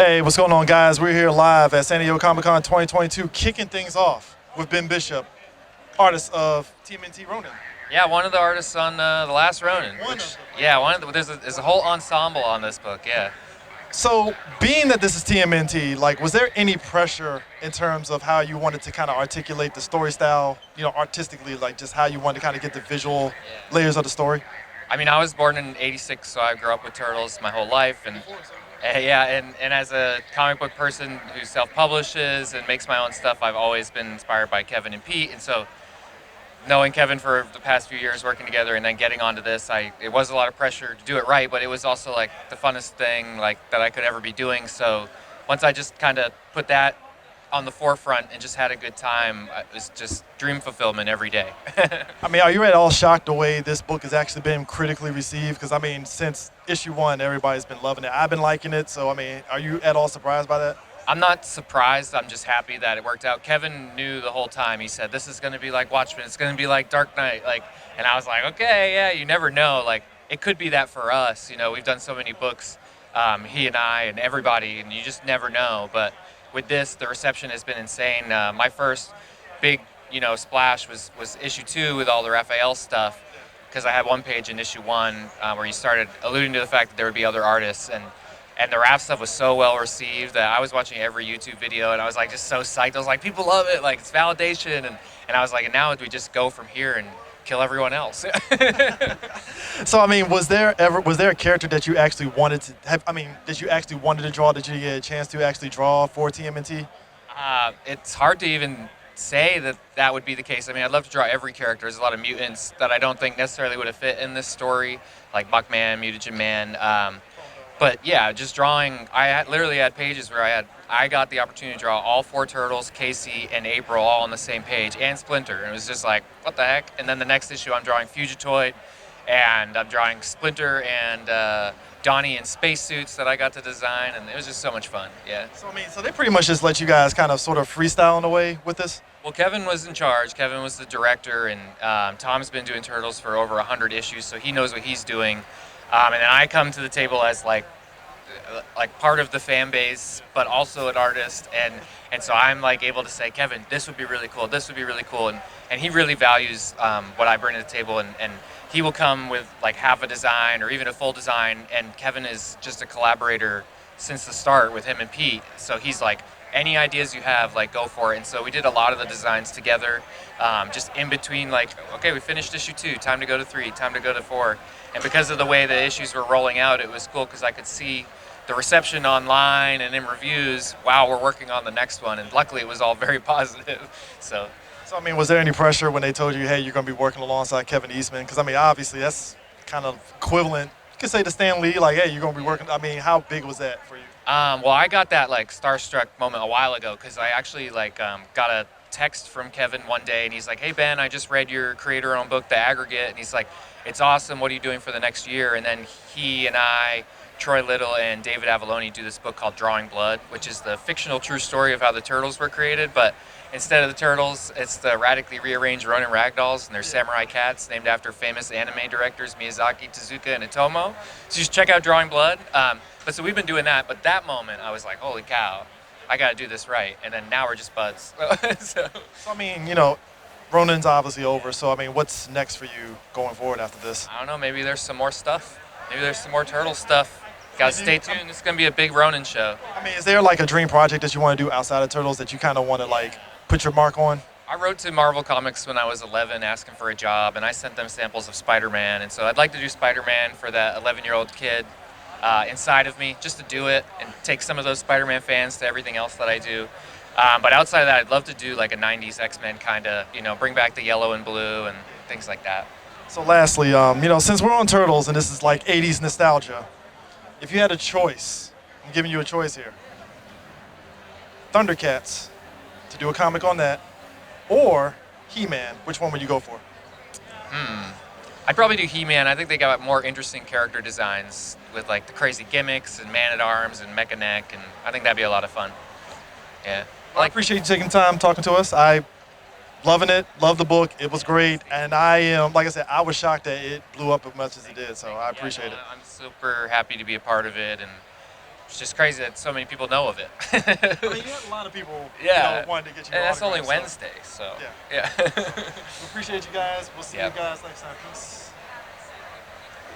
Hey, what's going on, guys? We're here live at San Diego Comic-Con 2022, kicking things off with Ben Bishop, artist of TMNT Ronin. Yeah, one of the artists on The Last Ronin. One of them. Yeah, there's a whole ensemble on this book. Yeah. So, being that this is TMNT, like, was there any pressure in terms of how you wanted to kind of articulate the story style, artistically, like just how you wanted to kind of get the visual layers of the story? I mean, I was born in '86, so I grew up with turtles my whole life, and yeah, and as a comic book person who self-publishes and makes my own stuff, I've always been inspired by Kevin and Pete, and so knowing Kevin for the past few years working together and then getting onto this, it was a lot of pressure to do it right, but it was also like the funnest thing like that I could ever be doing. So once I just kind of put that on the forefront and just had a good time, it was just dream fulfillment every day. I mean, are you at all shocked the way this book has actually been critically received? Because, I mean, since issue one, everybody's been loving it. I've been liking it, so, I mean, are you at all surprised by that? I'm not surprised. I'm just happy that it worked out. Kevin knew the whole time. He said, this is going to be like Watchmen. It's going to be like Dark Knight. And I was like, okay, yeah, you never know. Like, it could be that for us. You know, we've done so many books, he and I and everybody, and you just never know. But with this, the reception has been insane. My first big, splash was issue 2 with all the Raphael stuff, because I had one page in issue 1 where you started alluding to the fact that there would be other artists, and the rap stuff was so well received that I was watching every YouTube video, and I was like just so psyched. I was like, people love it, like it's validation, and I was like, and now we just go from here and kill everyone else. So, I mean, was there a character that you actually wanted to have? I mean, that you actually wanted to draw? Did you get a chance to actually draw for TMNT? It's hard to even say that would be the case. I mean, I'd love to draw every character. There's a lot of mutants that I don't think necessarily would have fit in this story, like Buckman, Mutagen Man. But yeah, just drawing. Literally had pages where I got the opportunity to draw all 4 turtles, Casey and April, all on the same page, and Splinter. And it was just like, what the heck? And then the next issue, I'm drawing Fugitoid, and I'm drawing Splinter and Donnie in spacesuits that I got to design, and it was just so much fun. Yeah. So, I mean, so they pretty much just let you guys kind of sort of freestyle in a way with this? Well, Kevin was in charge. Kevin was the director, and Tom's been doing turtles for over 100 issues, so he knows what he's doing. And then I come to the table as like part of the fan base, but also an artist, and so I'm like able to say, Kevin, this would be really cool. This would be really cool, and he really values what I bring to the table, and he will come with like half a design or even a full design. And Kevin is just a collaborator since the start with him and Pete. So he's like, any ideas you have, like, go for it. And so we did a lot of the designs together, just in between, like, okay, we finished issue 2, time to go to 3, time to go to 4. And because of the way the issues were rolling out, it was cool because I could see the reception online and in reviews. Wow, we're working on the next one. And luckily, it was all very positive. So, I mean, was there any pressure when they told you, hey, you're going to be working alongside Kevin Eastman? Because, I mean, obviously, that's kind of equivalent. You could say to Stan Lee, like, hey, you're going to be working. I mean, how big was that for you? Well, I got that like starstruck moment a while ago because I actually got a text from Kevin one day, and he's like, "Hey Ben, I just read your creator-owned book, The Aggregate," and he's like, "It's awesome. What are you doing for the next year?" And then he and I, Troy Little and David Avalone, do this book called Drawing Blood, which is the fictional true story of how the turtles were created, but instead of the turtles, it's the radically rearranged Ronin ragdolls, and they're samurai cats named after famous anime directors Miyazaki, Tezuka, and Otomo. So you should check out Drawing Blood. But so we've been doing that, but that moment I was like, holy cow, I got to do this right. And then now we're just buds. So, I mean, Ronin's obviously over. So, I mean, what's next for you going forward after this? I don't know. Maybe there's some more stuff. Maybe there's some more turtle stuff. Got to stay tuned. It's going to be a big Ronin show. I mean, is there like a dream project that you want to do outside of Turtles that you kind of want to like put your mark on? I wrote to Marvel Comics when I was 11 asking for a job, and I sent them samples of Spider-Man. And so I'd like to do Spider-Man for that 11-year-old kid inside of me, just to do it and take some of those Spider-Man fans to everything else that I do. But outside of that, I'd love to do like a 90s X-Men kind of, bring back the yellow and blue and things like that. So lastly, since we're on Turtles and this is like 80s nostalgia, if you had a choice, I'm giving you a choice here. Thundercats, to do a comic on that, or He-Man, which one would you go for? I'd probably do He-Man. I think they got more interesting character designs with like the crazy gimmicks and Man-at-Arms and Mech-a-Neck, and I think that'd be a lot of fun. Yeah. Well, I appreciate you taking time talking to us. I loving it, love the book. It was great, and I am, like I said, I was shocked that it blew up as much as it did, so I appreciate it. I'm super happy to be a part of it, and it's just crazy that so many people know of it. I mean, you had a lot of people wanting to get you. And that's only autograph, Wednesday, so yeah. yeah. We appreciate you guys. We'll see you guys next time. Peace.